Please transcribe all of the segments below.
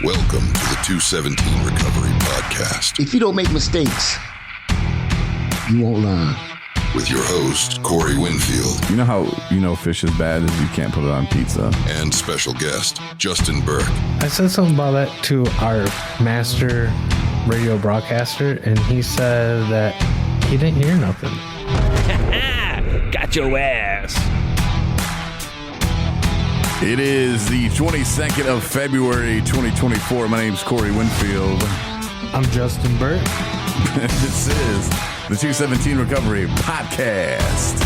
Welcome to the 217 Recovery Podcast. If you don't make mistakes, you won't learn. With your host, Corey Winfield. You know how fish is bad is you can't put it on pizza. And special guest, Justin Burke. I said something about that to our master radio broadcaster, and he said that he didn't hear nothing. Got your ass. It is the 22nd of February, 2024. My name's Corey Winfield. I'm Justin Burke. This is the 217 Recovery Podcast.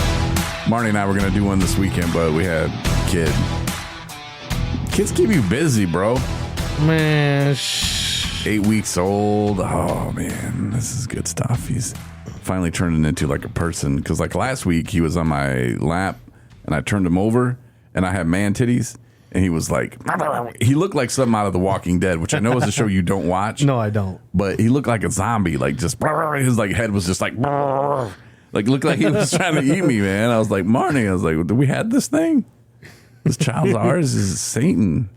Marnie and I were going to do one this weekend, but we had a kid. Kids keep you busy, bro. Man, 8 weeks old. Oh, man. This is good stuff. He's finally turning into like a person. Because like last week, he was on my lap, and I turned him over, and I had man titties. And he was like, he looked like something out of The Walking Dead, which I know is a show you don't watch. No, I don't. But he looked like a zombie, like just his like head was just like looked like he was trying to eat me, man. I was like, Marnie, I was like, do we have this thing? This child's ours is Satan.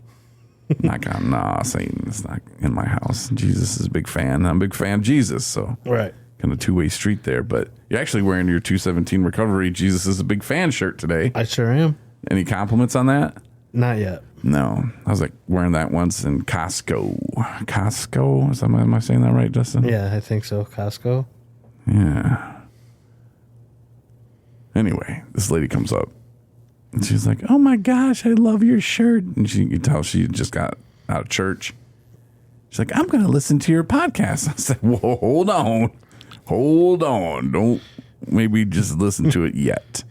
Nah, Satan is not in my house. Jesus is a big fan. I'm a big fan of Jesus, so Right. kind of two-way street there. But you're actually wearing your 217 Recovery Jesus is a big fan shirt today. I sure am. Any compliments on that? Not yet. No, I was like wearing that once in Costco. Costco? Am I saying that right, Justin? Yeah, I think so. Costco. Yeah. Anyway, this lady comes up and she's like, "Oh my gosh, I love your shirt." And you can tell she just got out of church. She's like, "I'm going to listen to your podcast." I said, "Whoa, hold on. Don't maybe just listen to it yet.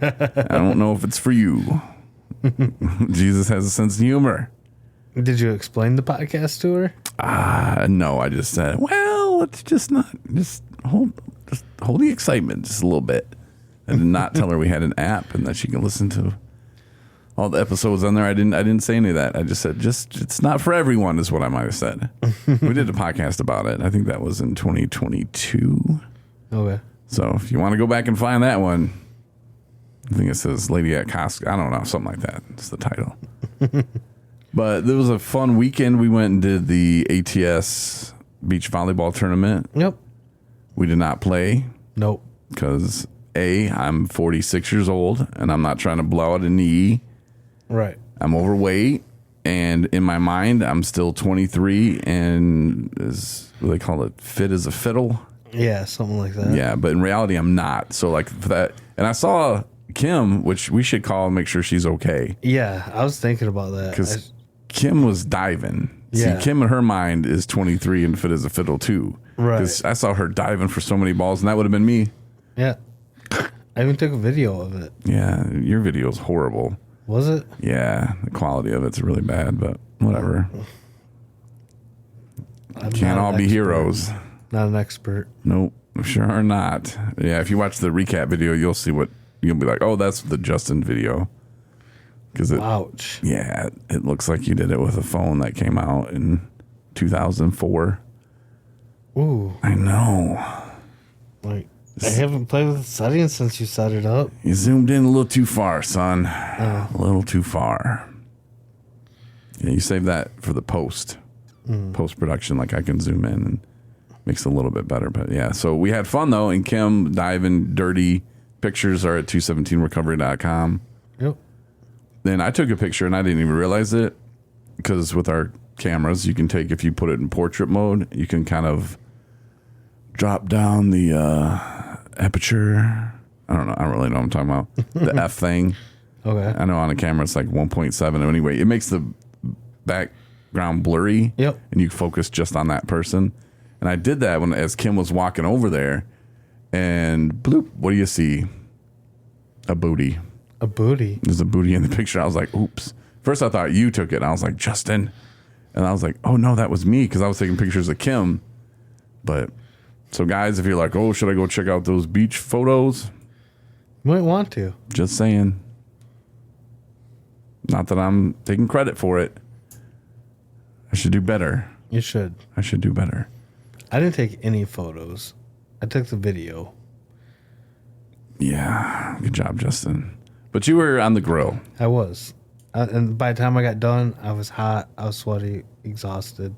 I don't know if it's for you." Jesus has a sense of humor. Did you explain the podcast to her? No, I just said, well, it's just hold the excitement just a little bit. I did not tell her we had an app and that she can listen to all the episodes on there. I didn't say any of that. I just said, it's not for everyone is what I might have said. We did a podcast about it. I think that was in 2022. Okay. So if you want to go back and find that one, I think it says Lady at Costco. I don't know, something like that. It's the title. But there was a fun weekend. We went and did the ATS beach volleyball tournament. Yep. We did not play Nope. because I'm 46 years old and I'm not trying to blow out a knee. Right. I'm overweight, and in my mind, I'm still 23 and is what they call it, fit as a fiddle. Yeah, something like that. Yeah, but in reality, I'm not. So like for that, and I saw Kim, which we should call and make sure she's okay. Yeah, I was thinking about that. Because Kim was diving. Yeah. See, Kim in her mind is 23 and fit as a fiddle too. Right. Because I saw her diving for so many balls, and that would have been me. Yeah. I even took a video of it. Yeah, your video is horrible. Was it? Yeah, the quality of it's really bad, but whatever. I'm Can't not all an be expert. heroes. Not an expert. Nope, sure are not. Yeah, if you watch the recap video, you'll see what you'll be like. Oh, that's the Justin video. Because Ouch. yeah, it looks like you did it with a phone that came out in 2004. Ooh. I know. Like, I haven't played with the settings since you set it up. You zoomed in a little too far, son. A little too far. Yeah, you save that for the post-production. Like I can zoom in and makes it a little bit better. But yeah, so we had fun though. And Kim diving dirty pictures are at 217recovery.com. Yep. Then I took a picture and I didn't even realize it because with our cameras, you can take, if you put it in portrait mode, you can kind of drop down the aperture. I don't really know what I'm talking about. The F thing. Okay. I know on a camera it's like 1.7. Anyway, it makes the background blurry. Yep. And you focus just on that person. And I did that as Kim was walking over there, and bloop, what do you see? A booty. A booty. There's a booty in the picture. I was like, oops. First I thought you took it. And I was like, Justin. And I was like, oh no, that was me, because I was taking pictures of Kim. But so guys, if you're like, oh, should I go check out those beach photos? You might want to. Just saying. Not that I'm taking credit for it. I should do better. You should. I should do better. I didn't take any photos. I took the video. Yeah. Good job, Justin. But you were on the grill. I was. And by the time I got done, I was hot, I was sweaty, exhausted.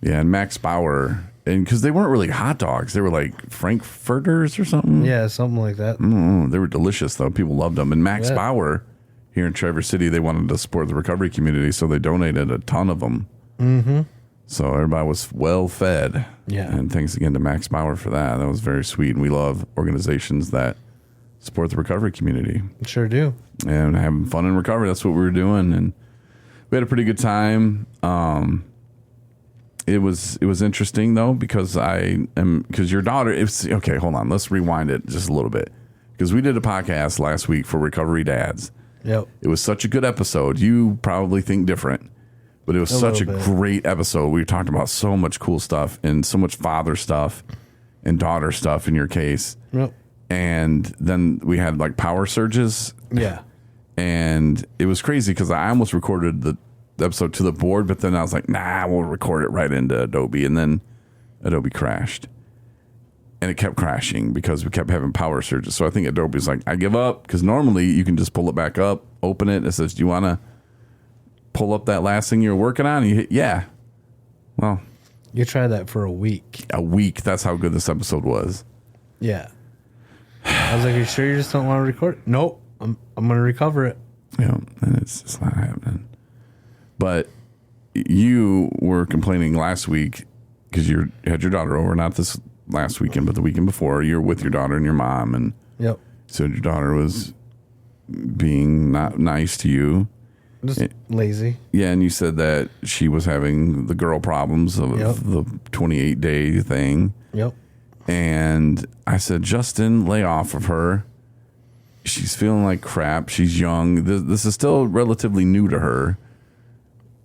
Yeah, and Max Bauer, and because they weren't really hot dogs, they were like Frankfurters or something. Yeah, something like that. They were delicious though. People loved them. And Max Bauer here in Traverse City, they wanted to support the recovery community, so they donated a ton of them. Mm-hmm. So everybody was well fed. Yeah. And thanks again to Max Bauer for that. That was very sweet. And we love organizations that support the recovery community. Sure do. And having fun in recovery. That's what we were doing. And we had a pretty good time. It was interesting though, because because your daughter, okay, hold on. Let's rewind it just a little bit. Because we did a podcast last week for Recovery Dads. Yep. It was such a good episode. You probably think different, but it was such a great episode. We talked about so much cool stuff and so much father stuff and daughter stuff in your case. Yep. And then we had like power surges. Yeah. And it was crazy because I almost recorded the episode to the board, but then I was like, nah, we'll record it right into Adobe. And then Adobe crashed. And it kept crashing because we kept having power surges. So I think Adobe's like, I give up. Because normally you can just pull it back up, open it. It says, do you want to pull up that last thing you're working on? And you hit, yeah. Well, you tried that for a week. That's how good this episode was. Yeah. I was like, are you sure you just don't want to record it? Nope. I'm going to recover it. Yeah. And it's just not happening. But you were complaining last week because you had your daughter over, not this last weekend, but the weekend before. You're with your daughter and your mom, and yep. So your daughter was being not nice to you. Just lazy. Yeah, and you said that she was having the girl problems of the 28-day thing. Yep. And I said, Justin, lay off of her. She's feeling like crap. She's young. This is still relatively new to her.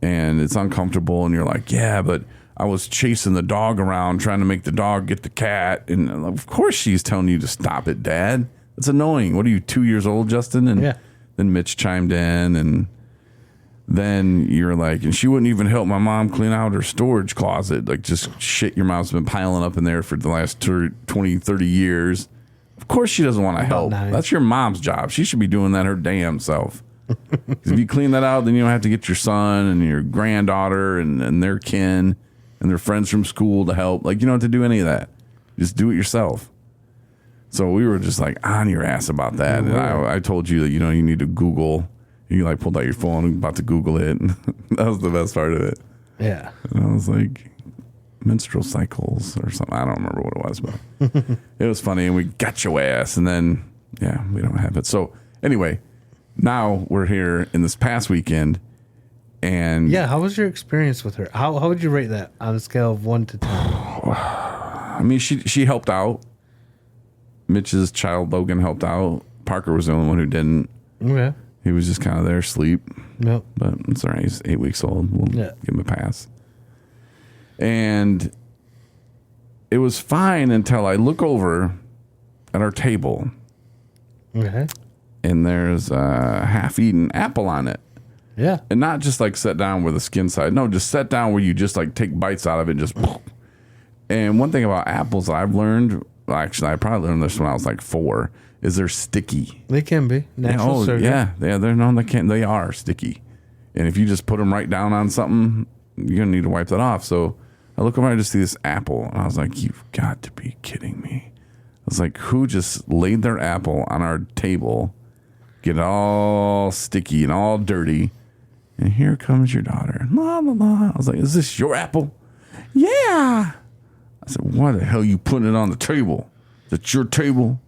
And it's uncomfortable. And you're like, yeah, but I was chasing the dog around trying to make the dog get the cat. And of course she's telling you to stop it, Dad. That's annoying. What are you, 2 years old, Justin? And then Mitch chimed in. And then you're like, and she wouldn't even help my mom clean out her storage closet. Like just shit your mom's been piling up in there for the last 20, 30 years. Of course she doesn't want to help. Nice. That's your mom's job. She should be doing that her damn self. If you clean that out, then you don't have to get your son and your granddaughter and their kin and their friends from school to help. Like, you don't have to do any of that. Just do it yourself. So we were just like on your ass about that. And I told you that, you need to Google. You like pulled out your phone and about to Google it. And that was the best part of it. Yeah. And I was like, menstrual cycles or something. I don't remember what it was, but it was funny. And we got your ass. And then, we don't have it. So anyway, now we're here in this past weekend. And how was your experience with her? How would you rate that on a scale of 1 to 10? I mean, she helped out. Mitch's child, Logan, helped out. Parker was the only one who didn't. Okay. He was just kind of there asleep. Nope. But it's all right. He's 8 weeks old. We'll give him a pass. And it was fine until I look over at our table. Okay. And there's a half-eaten apple on it. Yeah. And not just like set down with the skin side. No, just set down where you just like take bites out of it and just. And one thing about apples I've learned, well, actually I probably learned this when I was like 4, is they're sticky. They can be. Natural sugar. Yeah. They are sticky. And if you just put them right down on something, you're going to need to wipe that off. So I look over and I just see this apple. And I was like, you've got to be kidding me. I was like, who just laid their apple on our table, get all sticky and all dirty, and here comes your daughter. La, la, la. I was like, is this your apple? Yeah. I said, why the hell you putting it on the table? Is it your table?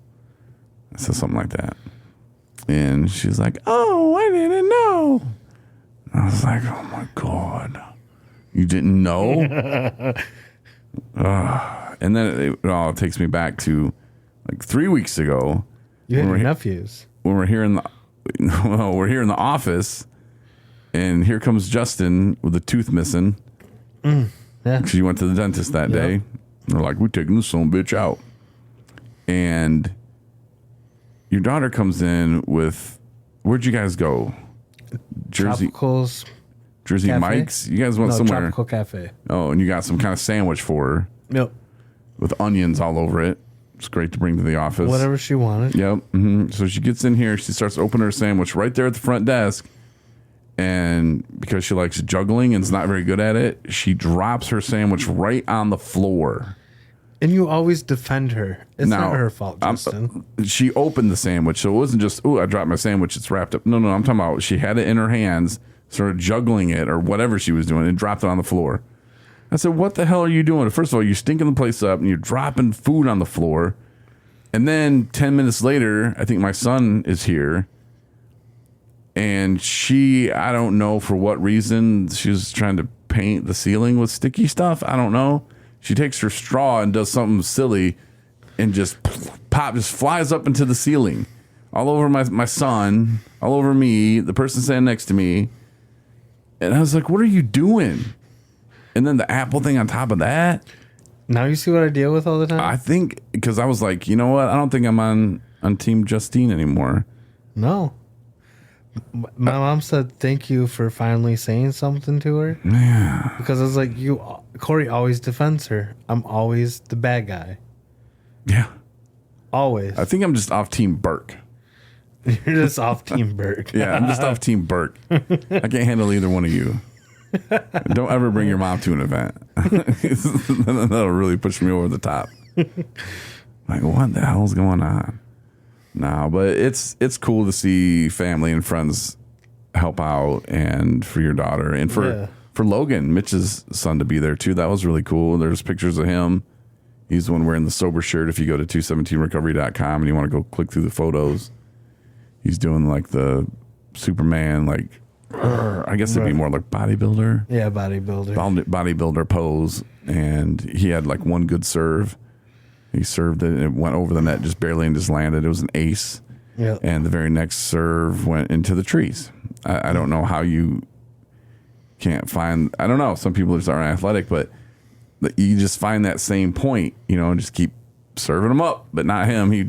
I said something like that. And she's like, oh, I didn't know. I was like, oh, my God. You didn't know? And then it all takes me back to like 3 weeks ago. You had your nephews. When we're here in the office, and here comes Justin with a tooth missing. Yeah. Because you went to the dentist that day. And they're like, we're taking this son of a bitch out. And your daughter comes in with, where'd you guys go? Tropicals Jersey Cafe? Mike's? You guys went somewhere. Tropical Cafe. Oh, and you got some kind of sandwich for her. Yep. With onions all over it. It's great to bring to the office. Whatever she wanted. Yep. Mm-hmm. So she gets in here. She starts opening her sandwich right there at the front desk. And because she likes juggling and is not very good at it, she drops her sandwich right on the floor. And you always defend her. It's not her fault, Justin. She opened the sandwich, so it wasn't just, I dropped my sandwich, it's wrapped up. No, I'm talking about she had it in her hands, started juggling it or whatever she was doing, and dropped it on the floor. I said, what the hell are you doing? First of all, you're stinking the place up, and you're dropping food on the floor. And then 10 minutes later, I think my son is here, and she, I don't know for what reason, she was trying to paint the ceiling with sticky stuff. I don't know. She takes her straw and does something silly and just flies up into the ceiling. All over my son, all over me, the person standing next to me. And I was like, what are you doing? And then the apple thing on top of that. Now you see what I deal with all the time? I think, because I was like, you know what? I don't think I'm on Team Justine anymore. No. My mom said thank you for finally saying something to her. Yeah. Because I was like, Corey always defends her. I'm always the bad guy. Yeah. Always. I think I'm just off Team Burke. You're just off Team Burke. Yeah, I'm just off Team Burke. I can't handle either one of you. Don't ever bring your mom to an event. That'll really push me over the top. Like, what the hell's going on? No, but it's cool to see family and friends help out, and for your daughter, and for Logan, Mitch's son, to be there too. That was really cool. There's pictures of him. He's the one wearing the sober shirt. If you go to 217recovery.com and you want to go click through the photos, he's doing like the Superman, like, I guess it'd be more like bodybuilder. Yeah, bodybuilder. Bodybuilder pose. And he had like one good serve. He served it and it went over the net just barely and just landed. It was an ace. Yep. And the very next serve went into the trees. I don't know how you can't find, I don't know. Some people just aren't athletic, but you just find that same point, and just keep serving him up, but not him. He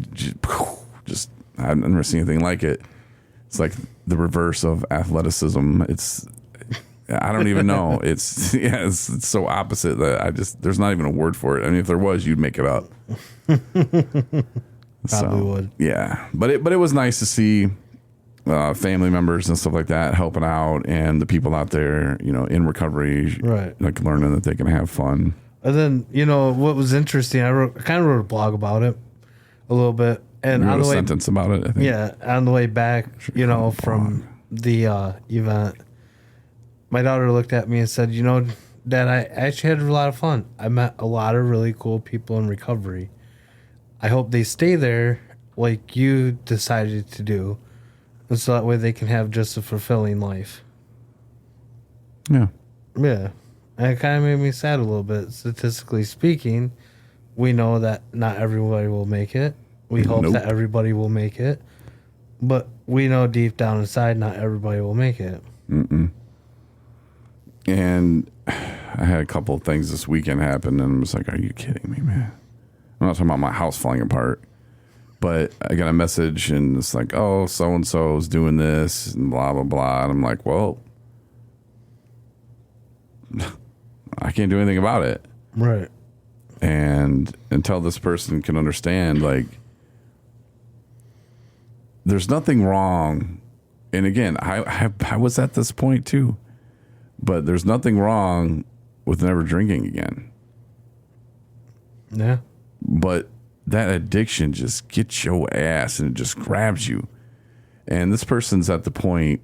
just I've never seen anything like it. It's like the reverse of athleticism. I don't even know. It's so opposite that there's not even a word for it. I mean, if there was, you'd make it up. Probably would. Yeah, but it was nice to see family members and stuff like that helping out, and the people out there, in recovery, right? Like learning that they can have fun. And then what was interesting, I kind of wrote a blog about it a little bit, and on the way, sentence about it. I think. Yeah, on the way back, from the event, my daughter looked at me and said, Dad, I actually had a lot of fun. I met a lot of really cool people in recovery. I hope they stay there like you decided to do, and so that way they can have just a fulfilling life. Yeah. Yeah. And it kind of made me sad a little bit. Statistically speaking, we know that not everybody will make it. We hope that everybody will make it. But we know deep down inside not everybody will make it. Mm-mm. And I had a couple of things this weekend happen, and I was like, are you kidding me, man? I'm not talking about my house falling apart, but I got a message, and it's like, oh, so-and-so is doing this, and blah, blah, blah. And I'm like, well, I can't do anything about it. Right. And until this person can understand, like, there's nothing wrong. And again, I was at this point too, but there's nothing wrong with never drinking again. Yeah. But that addiction just gets your ass and it just grabs you. And this person's at the point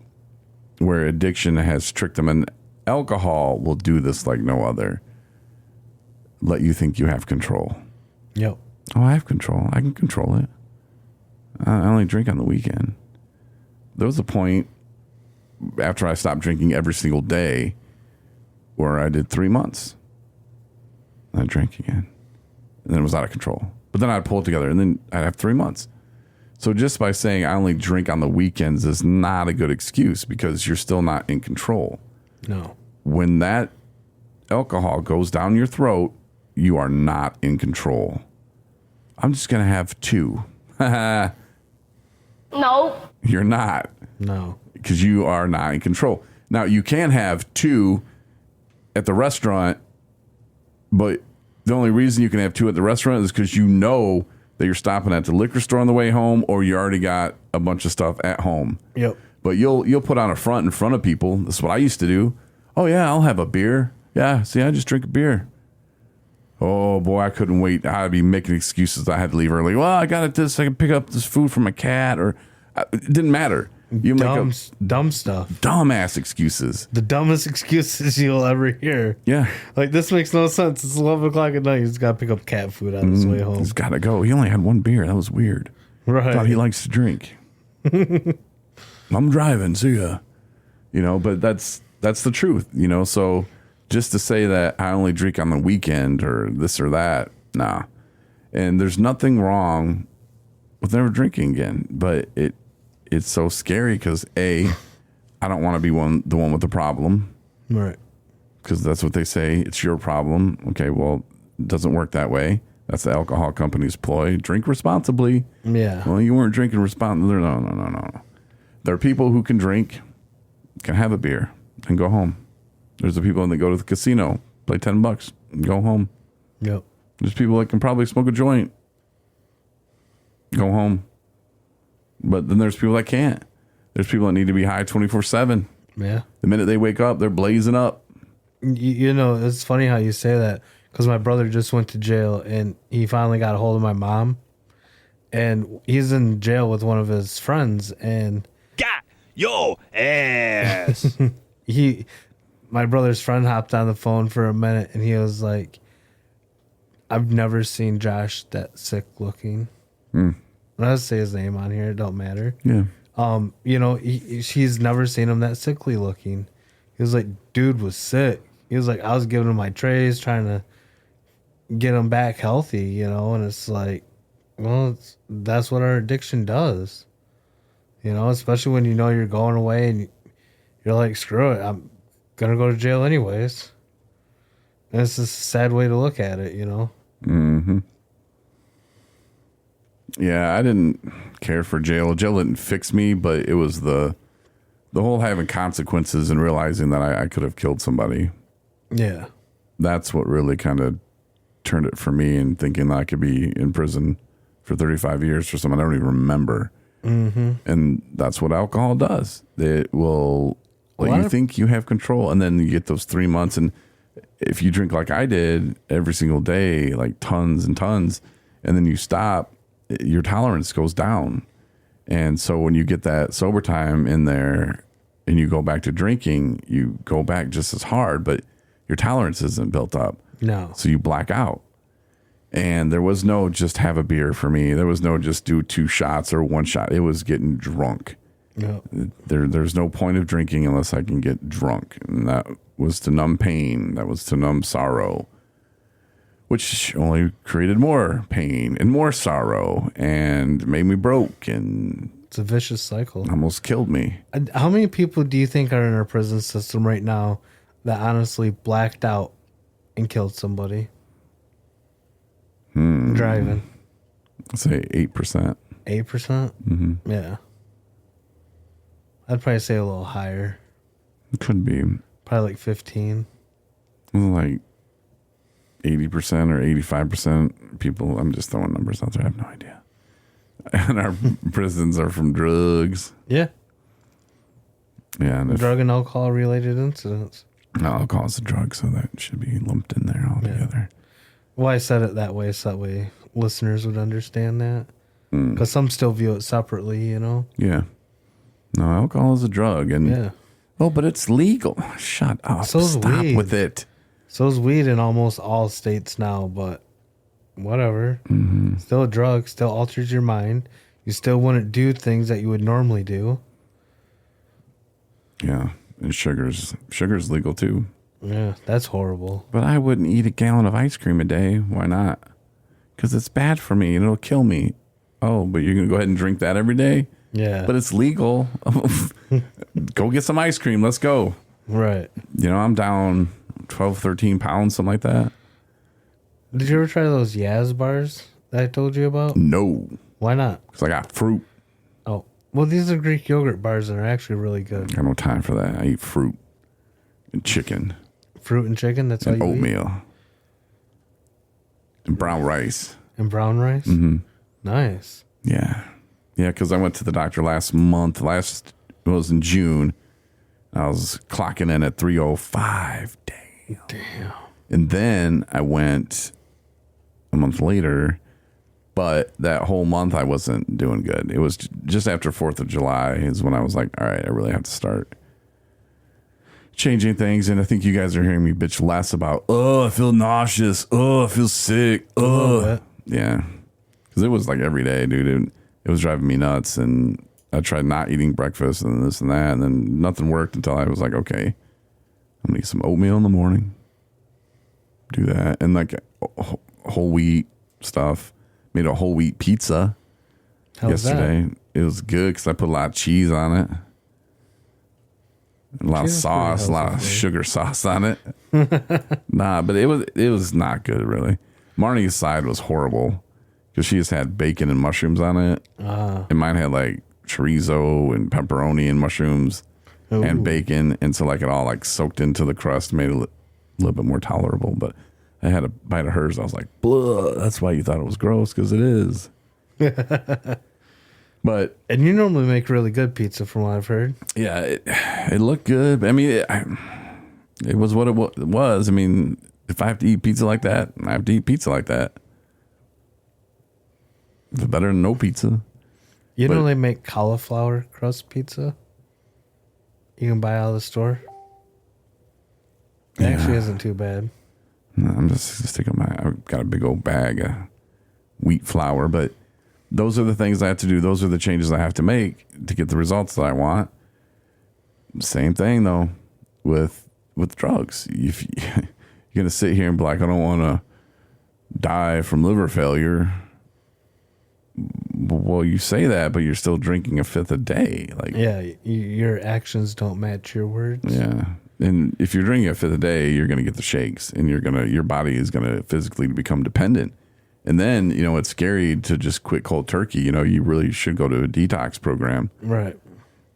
where addiction has tricked them, and alcohol will do this like no other. Let you think you have control. Yep. Oh, I have control. I can control it. I only drink on the weekend. There was a point after I stopped drinking every single day where I did 3 months. And I drank again. And then it was out of control. But then I'd pull it together, and then I'd have 3 months. So just by saying I only drink on the weekends is not a good excuse, because you're still not in control. No. When that alcohol goes down your throat, you are not in control. I'm just going to have 2. No. You're not. No. Because you are not in control. Now, you can have 2 at the restaurant, but the only reason you can have 2 at the restaurant is because you know that you're stopping at the liquor store on the way home, or you already got a bunch of stuff at home. Yep. But you'll put on a front in front of people. That's what I used to do. Oh yeah, I'll have a beer. Yeah, see, I just drink a beer. Oh boy, I couldn't wait. I'd be making excuses. I had to leave early. Well, I got this. I can pick up this food from my cat, or it didn't matter. You make up Dumb stuff. dumbass excuses. The dumbest excuses you'll ever hear. Yeah, Like, this makes no sense. It's 11 o'clock at night. He's got to pick up cat food on his way home. he's got to go. He only had one beer. That was weird. Right. Thought he likes to drink. I'm driving. See ya. But that's the truth. So just to say that I only drink on the weekend or this or that, nah. And there's nothing wrong with never drinking again, but it's so scary because I don't want to be the one with the problem, Right. because that's what they say. It's your problem. Okay, well, it doesn't work that way. That's the alcohol company's ploy. Drink responsibly. Yeah. Well, you weren't drinking responsibly. No. There are people who can drink, can have a beer, and go home. There's the people that go to the casino, play $10, and go home. Yep. There's people that can probably smoke a joint, go home. But then there's people that can't. There's people that need to be high 24/7. Yeah. The minute they wake up, they're blazing up. It's funny how you say that, because my brother just went to jail and he finally got a hold of my mom, and he's in jail with one of his friends, and Got your ass. my brother's friend hopped on the phone for a minute and he was like, I've never seen Josh that sick looking. I'll say his name on here, it don't matter. Yeah. He's never seen him that sickly looking. He was like, dude was sick. He was like, I was giving him my trays, trying to get him back healthy, and it's like, well, that's what our addiction does. Especially when you're going away and you're like, screw it, I'm gonna go to jail anyways. And it's just a sad way to look at it, Mm-hmm. Yeah, I didn't care for jail. Jail didn't fix me, but it was the whole having consequences and realizing that I could have killed somebody. Yeah. That's what really kind of turned it for me, and thinking that I could be in prison for 35 years for something I don't even remember. Mm-hmm. And that's what alcohol does. It will let you think you have control, and then you get those 3 months. And if you drink like I did every single day, like tons and tons, and then you stop, your tolerance goes down. And so when you get that sober time in there and you go back to drinking, you go back just as hard, but your tolerance isn't built up. No. So you black out. And there was no just have a beer for me. There was no just do 2 shots or 1 shot. It was getting drunk. No. There's no point of drinking unless I can get drunk. And that was to numb pain. That was to numb sorrow, which only created more pain and more sorrow and made me broke and It's a vicious cycle. almost killed me. How many people do you think are in our prison system right now that honestly blacked out and killed somebody? Driving. I'd say 8%. 8%? Mm-hmm. Yeah. I'd probably say a little higher. It could be. Probably like 15. Like 80% or 85% people. I'm just throwing numbers out there. I have no idea. And our prisons are from drugs. Yeah. Yeah. And Drug and alcohol related incidents. alcohol is a drug, so that should be lumped in there altogether. Well, I said it that way so that way listeners would understand that. Because some still view it separately, Yeah. No, alcohol is a drug. And Yeah. oh, but it's legal. Shut up. So's Stop weed. with it. So is weed in almost all states now, but whatever. Mm-hmm. Still a drug, still alters your mind. You still wouldn't do things that you would normally do. Yeah. And sugar's legal too. Yeah, that's horrible. But I wouldn't eat a gallon of ice cream a day. Why not? Because it's bad for me and it'll kill me. Oh, but you're going to go ahead and drink that every day? Yeah. But it's legal. Go get some ice cream. Let's go. Right. I'm down 12, 13 pounds, something like that. Did you ever try those Yaz bars that I told you about? No. Why not? Because I got fruit. Oh, well, these are Greek yogurt bars and are actually really good. I got no time for that. I eat fruit and chicken Fruit and chicken, that's all and you eat? oatmeal and brown rice. And brown rice? Mm-hmm. Nice. Yeah. Yeah, because I went to the doctor last It was in June. I was clocking in at 305. Damn. And then I went a month later, but that whole month I wasn't doing good. It was just after 4th of July is when I was like, all right, I really have to start changing things. And I think you guys are hearing me bitch less about, I feel nauseous. I feel sick. Yeah. Because it was like every day, dude. It was driving me nuts. And I tried not eating breakfast and this and that. And then nothing worked until I was like, okay, I'm going to eat some oatmeal in the morning. Do that. And like whole wheat stuff. Made a whole wheat pizza yesterday. It was good because I put a lot of cheese on it. A lot of sauce, a lot of sugar sauce on it. Nah, but it was not good, really. Marnie's side was horrible because she just had bacon and mushrooms on it. And mine had like chorizo and pepperoni and mushrooms and bacon. And so like it all like soaked into the crust, made it a little bit more tolerable. But I had a bite of hers. I was like, blah. That's why you thought it was gross, because it is. But and you normally make really good pizza, from what I've heard. Yeah, it looked good. I mean, it was what it was. I mean, if I have to eat pizza like that, I have to eat pizza like that. It's better than no pizza. You know they make cauliflower crust pizza? You can buy out of the store. It actually isn't too bad. No, I'm just sticking I've got a big old bag of wheat flour, but those are the things I have to do. Those are the changes I have to make to get the results that I want. Same thing though with drugs. If you're gonna sit here and be like, I don't want to die from liver failure. Well, you say that, but you're still drinking a fifth a day. Like, yeah, your actions don't match your words. Yeah. And if you're drinking a fifth a day, you're going to get the shakes, and your body is going to physically become dependent. And then, it's scary to just quit cold turkey. You really should go to a detox program. Right.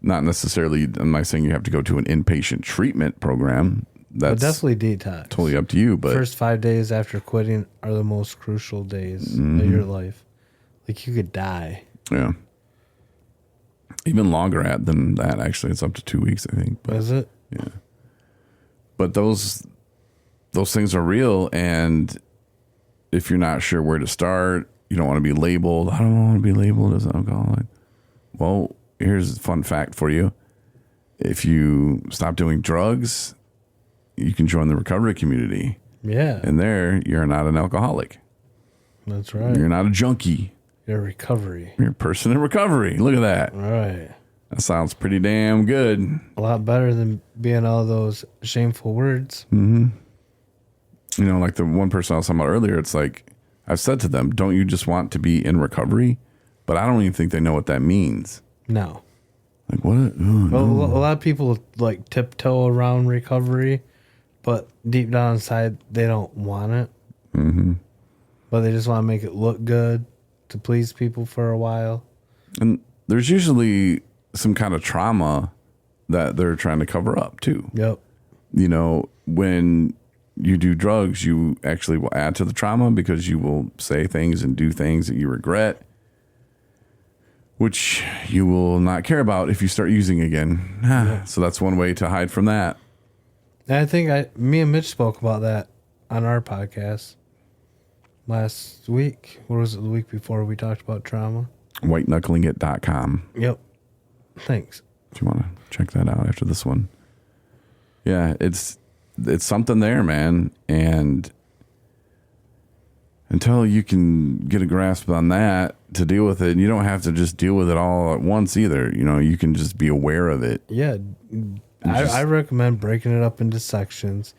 Not necessarily, I'm not saying you have to go to an inpatient treatment program. That's definitely detox. Totally up to you. But first 5 days after quitting are the most crucial days of your life. Like, you could die. Yeah. Even longer than that, actually. It's up to 2 weeks, I think. But, is it? Yeah. But those things are real, and if you're not sure where to start, you don't want to be labeled. I don't want to be labeled as an alcoholic. Well, here's a fun fact for you. If you stop doing drugs, you can join the recovery community. Yeah. And there, you're not an alcoholic. That's right. You're not a junkie. You're recovery. You're a person in recovery. Look at that. Right. That sounds pretty damn good. A lot better than being all those shameful words. Mm-hmm. Like the one person I was talking about earlier, it's like, I've said to them, don't you just want to be in recovery? But I don't even think they know what that means. No. Like, what? Well, a lot of people like tiptoe around recovery, but deep down inside, they don't want it. Mm-hmm. But they just want to make it look good to please people for a while. And there's usually some kind of trauma that they're trying to cover up too. Yep. When you do drugs, you actually will add to the trauma because you will say things and do things that you regret, which you will not care about if you start using again. Yep. So that's one way to hide from that. And I think me and Mitch spoke about that on our podcast last week. What was it, the week before we talked about trauma? WhiteKnucklingIt.com. Yep. Thanks. If you want to check that out after this one. Yeah, it's something there, man. And until you can get a grasp on that to deal with it, and you don't have to just deal with it all at once either. You can just be aware of it. Yeah. I recommend breaking it up into sections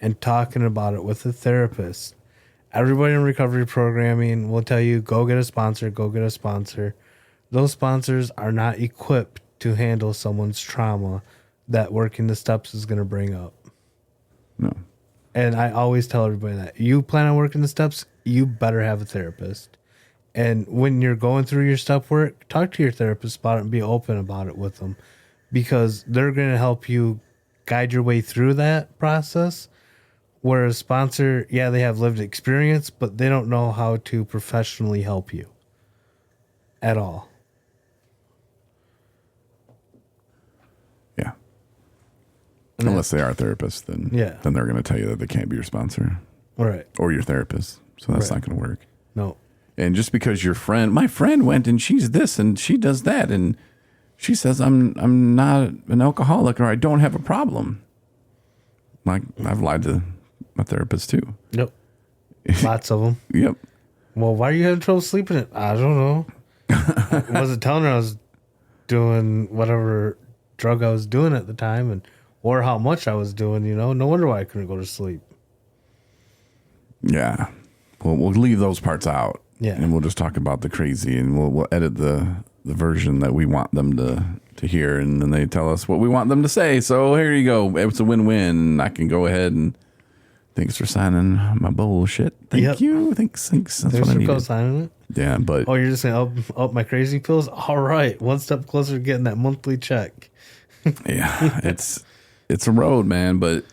and talking about it with a therapist. Everybody in recovery programming will tell you, go get a sponsor, go get a sponsor. Those sponsors are not equipped to handle someone's trauma that working the steps is going to bring up. No. And I always tell everybody that. You plan on working the steps, you better have a therapist. And when you're going through your step work, talk to your therapist about it and be open about it with them. Because they're going to help you guide your way through that process. Where a sponsor, yeah, they have lived experience, but they don't know how to professionally help you at all. Unless they are a therapist, then Yeah. then they're going to tell you that they can't be your sponsor Right. or your therapist. So that's Right. not going to work. No. And just because my friend went and she's this and she does that and she says I'm not an alcoholic or I don't have a problem. Like I've lied to my therapist too. Yep. Lots of them. Yep. Well, why are you having trouble sleeping? I don't know. I wasn't telling her I was doing whatever drug I was doing at the time, or how much I was doing. No wonder why I couldn't go to sleep. Yeah. Well, we'll leave those parts out. Yeah. And we'll just talk about the crazy and we'll edit the version that we want them to hear. And then they tell us what we want them to say. So here you go. It's a win-win. I can go ahead and thanks for signing my bullshit. Thank you. Thanks. That's There's what I some needed. co-signing it. Yeah, but Oh, you're just going to up my crazy pills? All right. One step closer to getting that monthly check. yeah, it's a road, man, but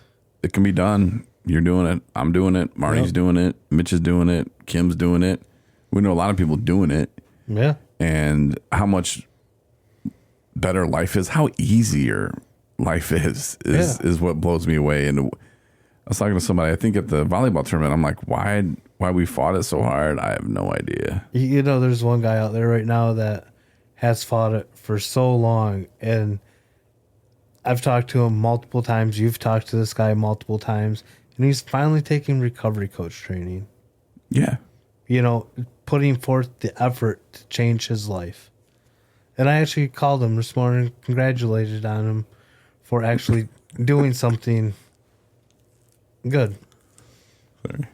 it can be done. You're doing it. I'm doing it. Marty's Yep. doing it. Mitch is doing it. Kim's doing it. We know a lot of people doing it. Yeah. And how much better life is, how easier life is what blows me away. And I was talking to somebody, I think at the volleyball tournament, I'm like, why we fought it so hard? I have no idea. There's one guy out there right now that has fought it for so long, and I've talked to him multiple times. You've talked to this guy multiple times, and he's finally taking recovery coach training. Yeah. Putting forth the effort to change his life. And I actually called him this morning, congratulated on him for actually doing something good. Sorry.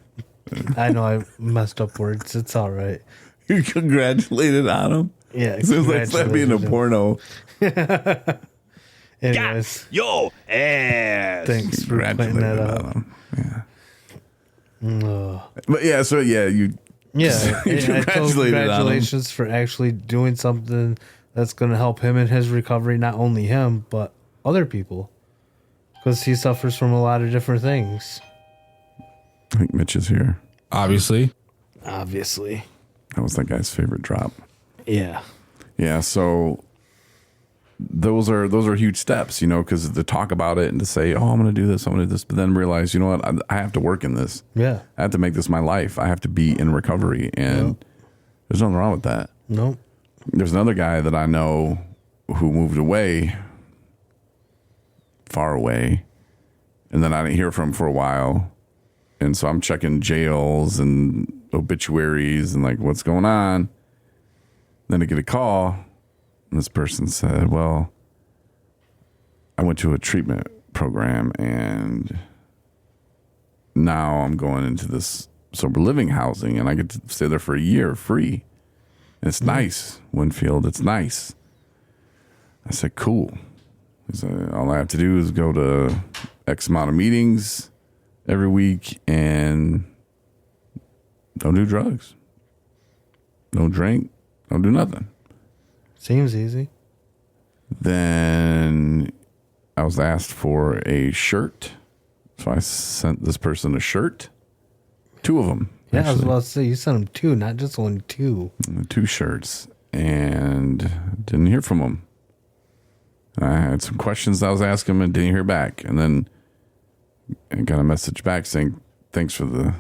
I know I messed up words. It's all right. You congratulated on him? Yeah. It seems like that being a congratulated him. porno. Anyways, Got your ass. thanks for pointing that Congratulated out. on him. Yeah. Ugh. But yeah, so yeah, you Yeah, You I told him congratulated on him. congratulations for actually doing something that's going to help him in his recovery. Not only him, but other people, because he suffers from a lot of different things. I think Mitch is here. Obviously. Obviously, That was that guy's favorite drop. yeah, Yeah, so those are huge steps, because to talk about it and to say, oh, I'm going to do this, but then realize, you know what, I have to work in this. yeah. I have to make this my life. I have to be in recovery, and there's nothing wrong with that. Nope. There's another guy that I know who moved away, far away, and then I didn't hear from him for a while. And so I'm checking jails and obituaries and like what's going on. Then I get a call, and this person said, well, I went to a treatment program and now I'm going into this sober living housing and I get to stay there for a year free. And it's nice, Winfield. It's nice. I said, cool. He said, all I have to do is go to X amount of meetings every week and don't do drugs. Don't drink. Don't do nothing. Seems easy. Then I was asked for a shirt. So I sent this person a shirt. 2 of them. Yeah, I was actually. about to say you sent him 2, not just only 2. 2 shirts, and didn't hear from him. I had some questions I was asking him and didn't hear back. And then I got a message back saying, thanks for the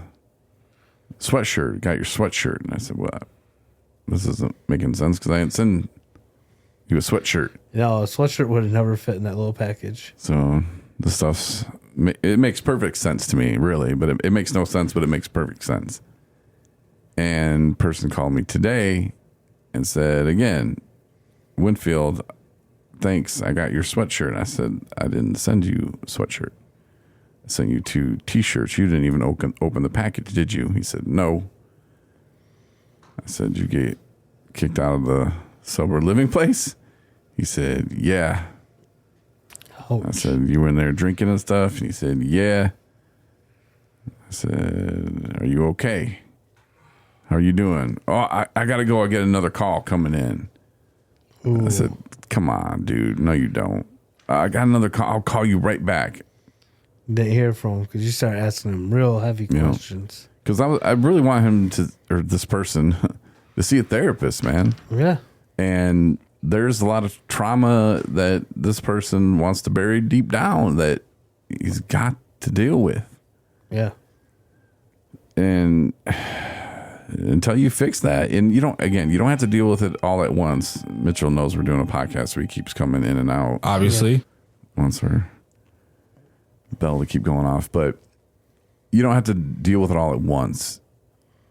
sweatshirt. Got your sweatshirt. And I said, well, this isn't making sense because I didn't send you a sweatshirt. No, a sweatshirt would have never fit in that little package. So the stuff's, it makes perfect sense to me, really, but it makes no sense, but it makes perfect sense. And person called me today and said, again, Winfield, thanks, I got your sweatshirt. I said, I didn't send you a sweatshirt. I sent you 2 T-shirts. You didn't even open the package, did you? He said, no. I said, you get kicked out of the sober living place? He said, yeah. I Ouch. said, you were in there drinking and stuff? And he said, yeah. I said, are you okay? How are you doing? Oh, I got to go. I get another call coming in. Ooh. I said, come on, dude. No, you don't. I got another call. I'll call you right back. Didn't hear from him because you started asking him real heavy questions. Because I really want him to, or this person, to see a therapist, man. Yeah. And there's a lot of trauma that this person wants to bury deep down that he's got to deal with. Yeah. And until you fix that, and you don't have to deal with it all at once. Mitchell knows we're doing a podcast, so he keeps coming in and out. Obviously. Wants her bell to keep going off, but you don't have to deal with it all at once.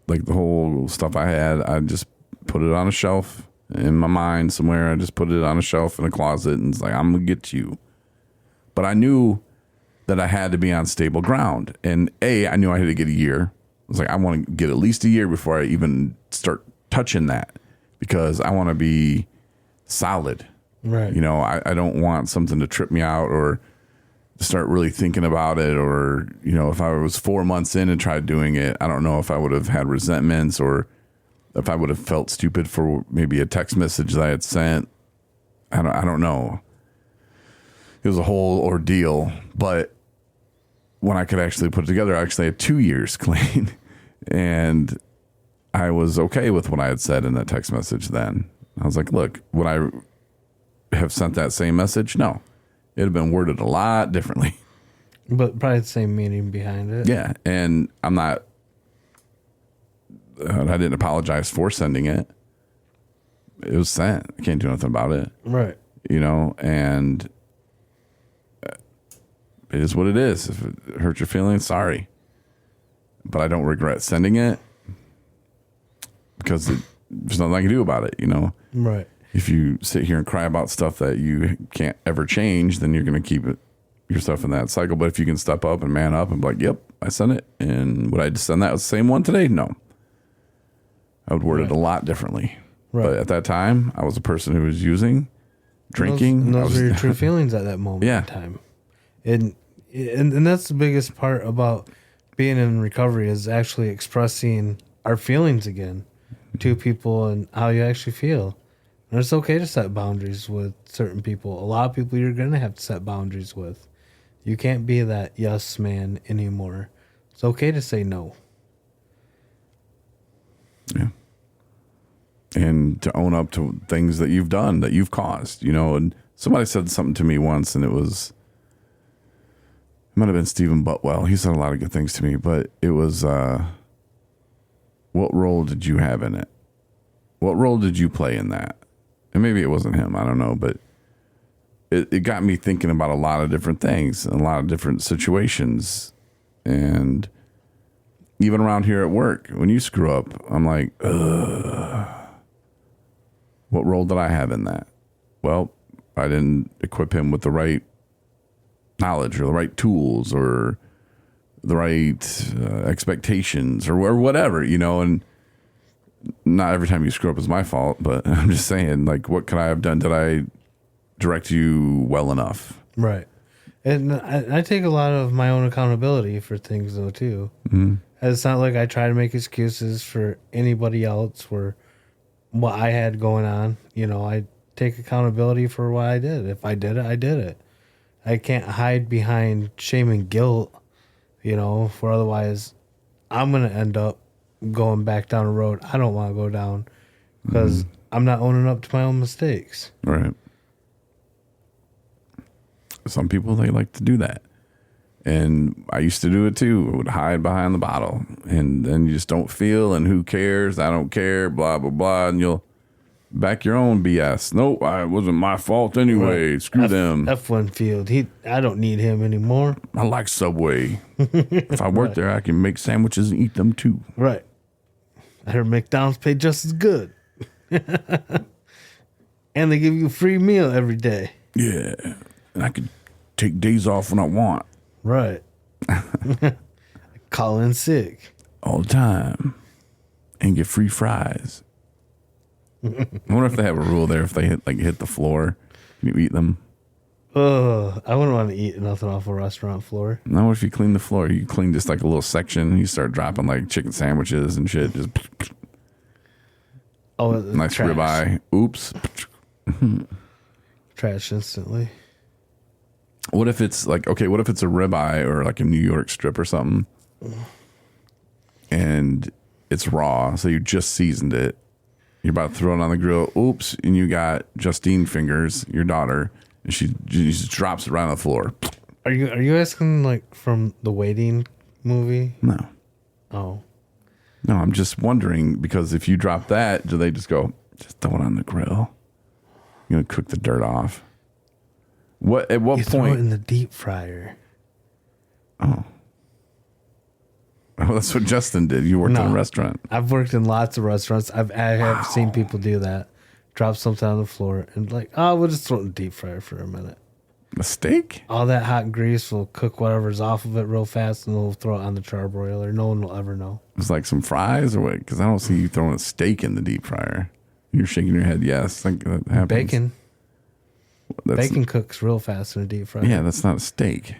Like the whole stuff I had, I just put it on a shelf in my mind somewhere. I just put it on a shelf in a closet, and it's like, I'm gonna get you. But I knew that I had to be on stable ground, and I knew I had to get a year. I was like, I want to get at least a year before I even start touching that, because I want to be solid. Right. You know, I don't want something to trip me out or start really thinking about it. Or, you know, if I was 4 months in and tried doing it, I don't know if I would have had resentments or if I would have felt stupid for maybe a text message that I had sent. I don't know. It was a whole ordeal. But when I could actually put it together, I actually had 2 years clean. And I was okay with what I had said in that text message then. I was like, look, would I have sent that same message? No. It'd have been worded a lot differently. But probably the same meaning behind it. Yeah. And I'm not, I didn't apologize for sending it. It was sent. I can't do nothing about it. Right. You know, and it is what it is. If it hurt your feelings, sorry. But I don't regret sending it because there's nothing I can do about it, you know? Right. If you sit here and cry about stuff that you can't ever change, then you're going to keep yourself in that cycle. But if you can step up and man up and be like, yep, I sent it. And would I just send that the same one today? No. I would word it a lot differently. Right. But at that time, I was a person who was using, drinking. And those were your true feelings at that moment Yeah. in time. And that's the biggest part about being in recovery, is actually expressing our feelings again to people and how you actually feel. And it's okay to set boundaries with certain people. A lot of people you're going to have to set boundaries with. You can't be that yes man anymore. It's okay to say no. Yeah. And to own up to things that you've done, that you've caused, you know. And somebody said something to me once, and it might have been Stephen Butwell. He said a lot of good things to me, but it was, what role did you have in it? What role did you play in that? And maybe it wasn't him, I don't know, but it got me thinking about a lot of different things and a lot of different situations. And even around here at work, when you screw up, I'm like, what role did I have in that? Well, I didn't equip him with the right knowledge or the right tools or the right expectations or whatever, you know. And not every time you screw up is my fault, but I'm just saying, like, what could I have done? Did I direct you well enough? Right. And I take a lot of my own accountability for things, though, too. Mm-hmm. It's not like I try to make excuses for anybody else for what I had going on. You know, I take accountability for what I did. If I did it, I did it. I can't hide behind shame and guilt, you know, for otherwise I'm going to end up going back down a road I don't want to go down because I'm not owning up to my own mistakes. Right. Some people, they like to do that. And I used to do it too. I would hide behind the bottle. And then you just don't feel, and who cares? I don't care, blah, blah, blah. And you'll back your own BS. Nope, it wasn't my fault anyway. Right. Screw them. F1 Field. I don't need him anymore. I like Subway. If I work there, I can make sandwiches and eat them too. Right. I heard McDonald's pay just as good. And they give you a free meal every day. Yeah. And I could take days off when I want. Right. Call in sick. All the time. And get free fries. I wonder if they have a rule there. If they hit the floor, can you eat them? I wouldn't want to eat nothing off a restaurant floor. No, what if you clean the floor? You clean just like a little section. And you start dropping like chicken sandwiches and shit. Just nice trash. ribeye. Oops. Trash instantly. What if it's like, okay, what if it's a ribeye or like a New York strip or something, and it's raw, so you just seasoned it. You're about to throw it on the grill. Oops, and you got Justine fingers, your daughter, and she just drops it right on the floor. Are you asking like from the Waiting movie? No. Oh, No, I'm just wondering because if you drop that, do they just go, just throw it on the grill? You know, cook the dirt off. At what you throw point? it in the deep fryer. Oh, that's what Justin did. You worked in a restaurant. I've worked in lots of restaurants. I have seen people do that. Drop something on the floor and like, oh, we'll just throw it in the deep fryer for a minute. A steak? All that hot grease will cook whatever's off of it real fast, and they'll throw it on the charbroiler. No one will ever know. It's like some fries or what? Because I don't see you throwing a steak in the deep fryer. You're shaking your head. Yes, I think that happens. Bacon. That's, Bacon cooks real fast in a deep fryer. yeah, that's not a steak.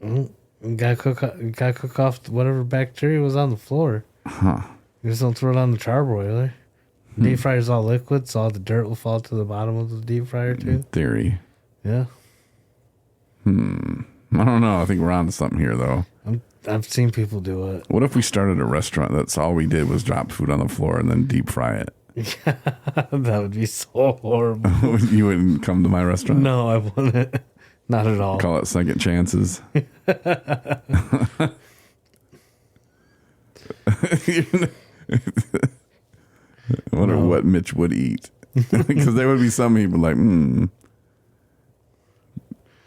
You gotta cook off whatever bacteria was on the floor. Huh. You just don't throw it on the charbroiler. Deep fryer's all liquid, so all the dirt will fall to the bottom of the deep fryer too. Theory. Yeah. I don't know. I think we're on to something here, though. I've seen people do it. What if we started a restaurant that's all we did was drop food on the floor and then deep fry it? That would be so horrible. You wouldn't come to my restaurant? No, I wouldn't. Not at all. Call it second chances. I wonder what Mitch would eat. Because there would be some people like,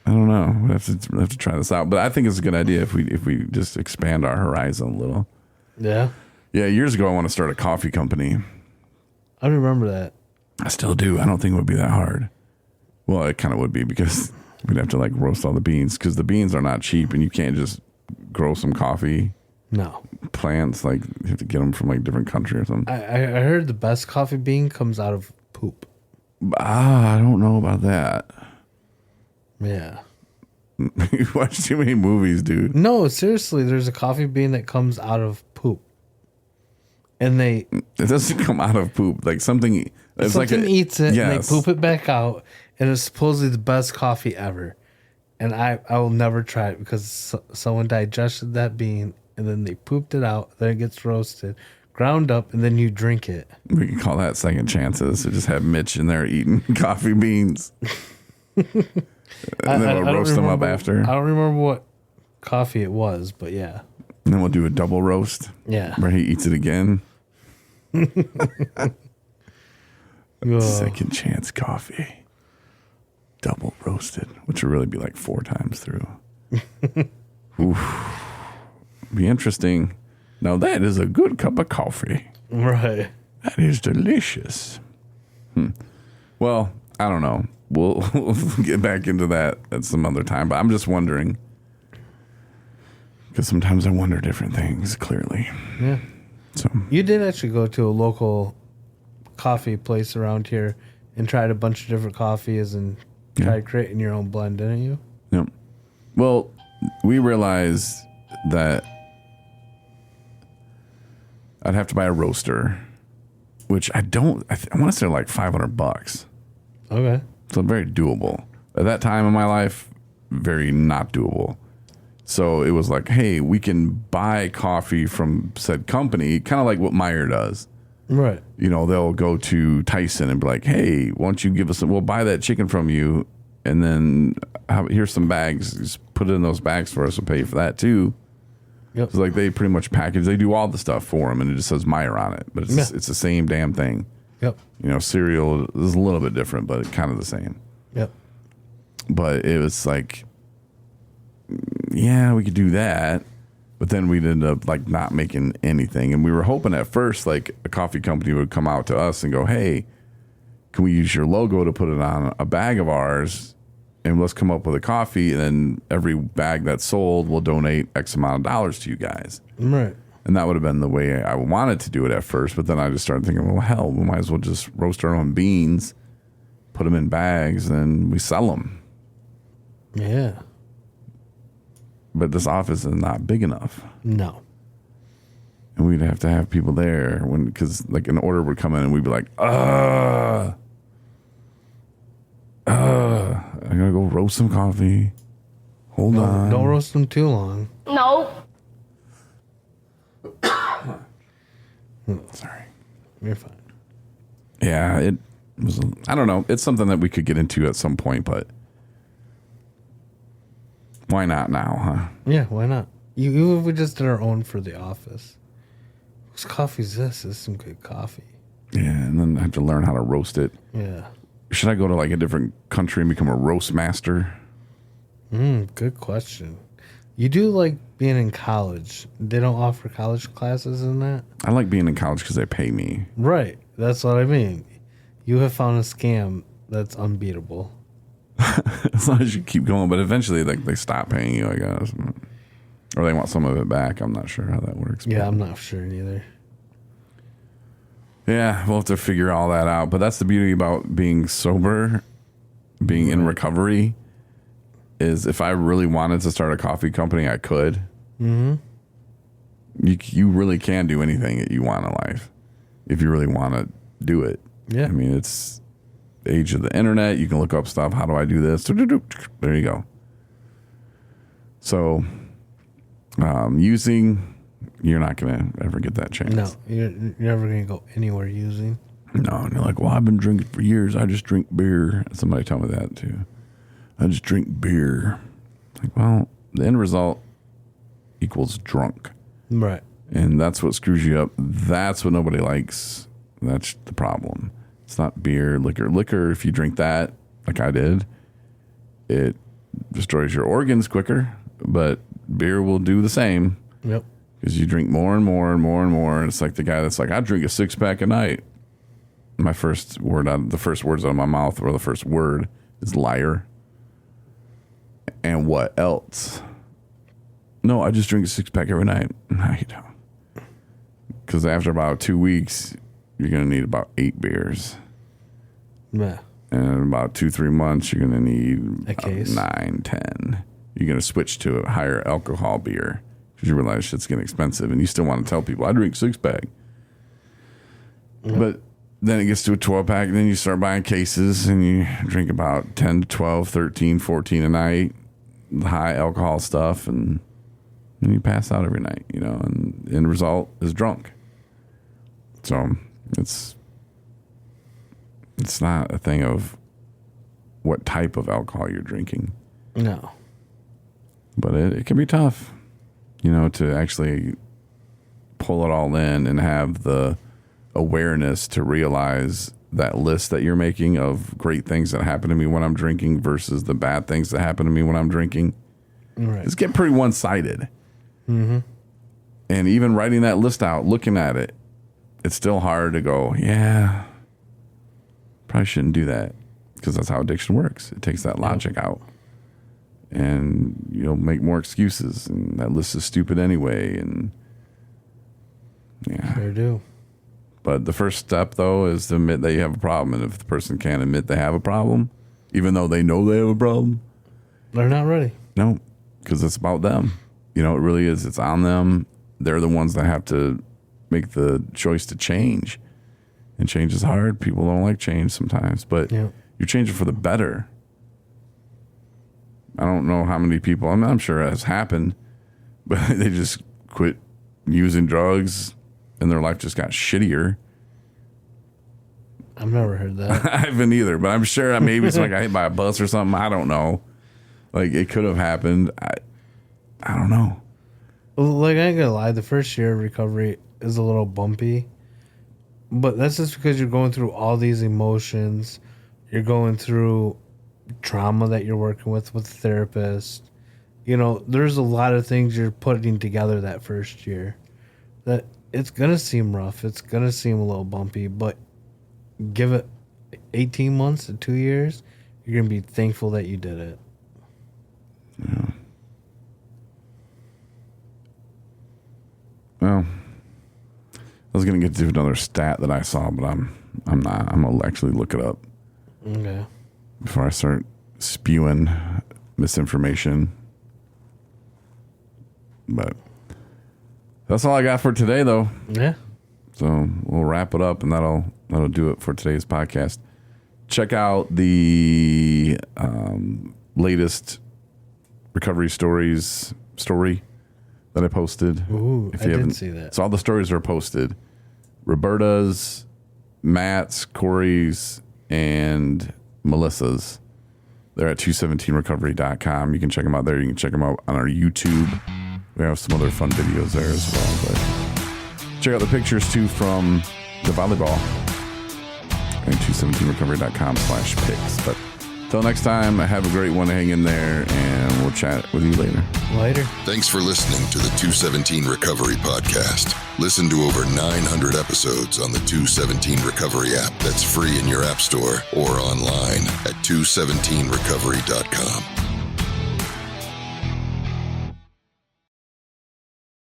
I don't know. We'd have to try this out. But I think it's a good idea if we just expand our horizon a little. Yeah. Yeah, years ago I want to start a coffee company. I remember that. I still do. I don't think it would be that hard. Well, it kind of would be because we'd have to like roast all the beans because the beans are not cheap and you can't just grow some coffee No. plants. Like you have to get them from like a different country or something. I heard the best coffee bean comes out of poop. I don't know about that. Yeah. You watch too many movies, dude. No, seriously, there's a coffee bean that comes out of poop. And It doesn't come out of poop. Like something. It's something like eats it yes. and they poop it back out, and it's supposedly the best coffee ever. And I will never try it because someone digested that bean and then they pooped it out. Then it gets roasted, ground up, and then you drink it. We can call that second chances. So just have Mitch in there eating coffee beans. And then we'll roast them up after. I don't remember what coffee it was, but yeah. And then we'll do a double roast. Yeah. Where he eats it again. Ugh. Second chance coffee. Double roasted, which would really be like 4 times through. Oof. Be interesting. Now that is a good cup of coffee. Right. That is delicious. Well, I don't know. We'll get back into that at some other time. But I'm just wondering. Because sometimes I wonder different things, clearly. Yeah. So You did actually go to a local coffee place around here and tried a bunch of different coffees and tried creating your own blend, didn't you? Yep. Well, we realized that I'd have to buy a roaster, which I want to say like $500. Okay. So very doable. At that time in my life, very not doable. So it was like, hey, we can buy coffee from said company, kind of like what Meyer does. Right. You know, they'll go to Tyson and be like, hey, why don't you give us we'll buy that chicken from you, and then here's some bags. Just put it in those bags for us. We'll pay you for that too. Yep. It's like they pretty much package. They do all the stuff for them, and it just says Meyer on it. But it's the same damn thing. Yep. You know, cereal is a little bit different, but kind of the same. Yep. But it was like, yeah, we could do that. But then we'd end up like not making anything. And we were hoping at first like a coffee company would come out to us and go, hey, can we use your logo to put it on a bag of ours? And let's come up with a coffee. And then every bag that's sold will donate X amount of dollars to you guys. Right. And that would have been the way I wanted to do it at first. But then I just started thinking, well, hell, we might as well just roast our own beans, put them in bags, and we sell them. Yeah. But this office is not big enough. No. And we'd have to have people there because like an order would come in and we'd be like, I gotta go roast some coffee. Hold on. Don't roast them too long. No. Sorry. You're fine. Yeah, it was, I don't know. It's something that we could get into at some point, but Why not now, huh? Yeah, why not? Even if we just did our own for the office. Whose coffee is this? This is some good coffee. Yeah, and then I have to learn how to roast it. Yeah. Should I go to like a different country and become a roast master? Good question. You do like being in college. They don't offer college classes in that? I like being in college because they pay me. Right. That's what I mean. You have found a scam that's unbeatable. As long as you keep going, but eventually they stop paying you, I guess. Or they want some of it back. I'm not sure how that works. Yeah, I'm not sure neither. Yeah, we'll have to figure all that out. But that's the beauty about being sober, being in recovery, is if I really wanted to start a coffee company, I could. Mm-hmm. You really can do anything that you want in life if you really want to do it. Yeah. I mean, it's the age of the internet. You can look up stuff. How do I do this? There you go. So, using, you're not going to ever get that chance. No, you're never going to go anywhere using. No, and you're like, well, I've been drinking for years. I just drink beer. Somebody told me that too. I just drink beer. Like, well, the end result equals drunk. Right. And that's what screws you up. That's what nobody likes. That's the problem. It's not beer, liquor. Liquor, if you drink that, like I did, it destroys your organs quicker. But beer will do the same. Yep. Because you drink more and more and more and more. And it's like the guy that's like, I drink a 6-pack a night. The first words out of my mouth, or the first word, is liar. And what else? No, I just drink a 6-pack every night. No, you don't. Because after about 2 weeks, you're going to need about 8 beers. Yeah. And in about 2-3 months, you're going to need A case. 9, 10. You're going to switch to a higher alcohol beer because you realize shit's getting expensive. And you still want to tell people, I drink 6-pack. Yeah. But then it gets to a 12-pack, and then you start buying cases, and you drink about 10 to 12, 13, 14 a night, high alcohol stuff, and you pass out every night, and the end result is drunk. So it's not a thing of what type of alcohol you're drinking. No. But it can be tough, to actually pull it all in and have the awareness to realize that list that you're making of great things that happen to me when I'm drinking versus the bad things that happen to me when I'm drinking. Right. It's getting pretty one-sided. Mm-hmm. And even writing that list out, looking at it, it's still hard to go, yeah, probably shouldn't do that, because that's how addiction works. It takes that logic out. And you'll make more excuses, and that list is stupid anyway. And yeah. Sure do. But the first step, though, is to admit that you have a problem. And if the person can't admit they have a problem, even though they know they have a problem, they're not ready. No, because it's about them. It really is. It's on them. They're the ones that have to make the choice to change. And change is hard. People don't like change sometimes. But you're changing for the better. I don't know how many people, I'm sure it has happened, but they just quit using drugs and their life just got shittier. I've never heard that. I haven't either, but I'm sure maybe somebody got hit by a bus or something. I don't know. Like, it could have happened. I don't know. Like, I ain't gonna lie, the first year of recovery is a little bumpy, but that's just because you're going through all these emotions. You're going through trauma that you're working with a therapist. There's a lot of things you're putting together that first year that it's gonna seem rough. It's gonna seem a little bumpy, but give it 18 months to 2 years, you're gonna be thankful that you did it. Yeah. Well, I was gonna get to another stat that I saw, but I'm not. I'm gonna actually look it up. Okay. Before I start spewing misinformation. But that's all I got for today, though. Yeah. So we'll wrap it up, and that'll do it for today's podcast. Check out the latest recovery story that I posted. Ooh, I didn't see that. So all the stories are posted. Roberta's, Matt's, Corey's, and Melissa's. They're at 217recovery.com. You can check them out there. You can check them out on our YouTube. We have some other fun videos there as well. But check out the pictures too from the volleyball at 217recovery.com/pics. But till next time, have a great one. Hang in there, and we'll chat with you later. Later. Thanks for listening to the 217 Recovery Podcast. Listen to over 900 episodes on the 217 Recovery app that's free in your app store or online at 217recovery.com.